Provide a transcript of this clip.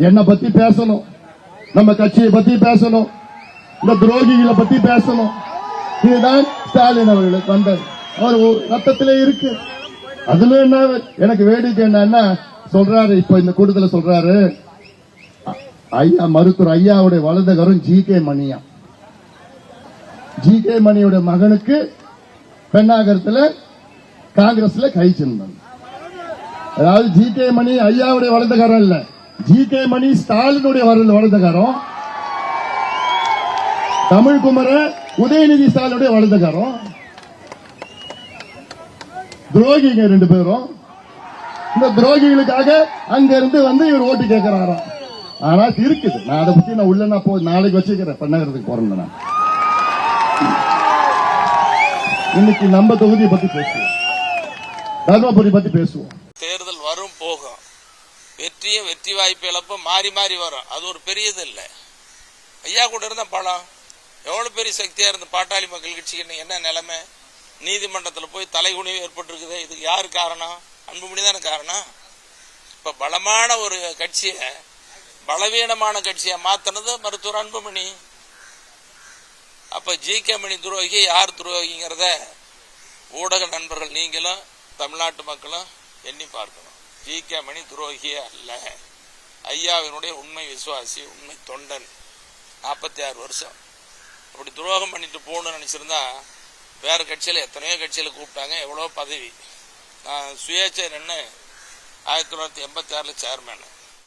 என்னை பத்தி பேசணும், நம்ம கட்சியை பத்தி பேசணும், இந்த துரோகிகளை பத்தி பேசணும். இதுதான் ஸ்டாலின் அவர்களுக்கு வந்தது. அவர் ரத்தத்திலே இருக்கு. அதுல என்ன எனக்கு வேடிக்கை என்னன்னா சொல்றாரு, இப்ப இந்த கூட்டத்தில் சொல்றாரு, ஐயா மருத்துவர் ஐயாவுடைய வலதுகரம் ஜி.கே. மணியா, ஜி.கே. மணியோட மகனுக்கு பெண்ணாகரத்துல காங்கிரஸ்ல கை சின்னம். அதாவது ஜி.கே. மணி ஐயாவுடைய வலதுகரம் இல்ல, ஜி.கே. மணி ஸ்டாலினுடைய வலதுகரம், தமிழ்குமர உதயநிதி ஸ்டாலினுடைய வலதுகரம். துரோகிங்க ரெண்டு பேரும். இந்த துரோகிகளுக்காக அங்க இருந்து வந்து இவர் ஓட்டு கேட்கிறாராம். ஆனா இருக்குது. நான் அதை பத்தி நான் உள்ள போய் நாளைக்கு வச்சுக்கிறேன். பெண்ணாகரத்துக்கு போறேன். நான் இன்னைக்கு நம்ம தொகுதியை பத்தி பேசுவோம், தர்மபுரி பத்தி பேசுவோம். தேர்தல் வரும் போகும், வெற்றியும் வெற்றி வாய்ப்பு இழப்பும் மாறி மாறி வரும். அது ஒரு பெரியது இல்லை. ஐயா கூட இருந்த பலம் எவ்வளவு பெரிய சக்தியா இருந்த பாட்டாளி மக்கள் கட்சிக்கு என்ன நிலைமை? நீதிமன்றத்தில் போய் தலைகுனிவு ஏற்பட்டிருக்குது. இதுக்கு யாரு காரணம்? அன்புமணி தானே காரணம். இப்ப பலமான ஒரு கட்சியை பலவீனமான கட்சியை மாத்தினது மருத்துவர் அன்புமணி. அப்ப ஜி.கே. மணி துரோகி யார் துரோகிங்கிறத ஊடக நண்பர்கள் நீங்களும் தமிழ்நாட்டு மக்களும் எண்ணி பார்க்கணும். ஜி.கே. மணி துரோகியே அல்ல, ஐயாவினுடைய உண்மை விசுவாசி, உண்மை தொண்டன். 46 வருஷம் அப்படி துரோகம் பண்ணிட்டு போகணும்னு நினைச்சிருந்தா வேற கட்சியில எத்தனையோ கட்சியில கூப்பிட்டாங்க, எவ்வளவு பதவி. நான் சுயேட்சை நின்று 1986 சேர்மேன்.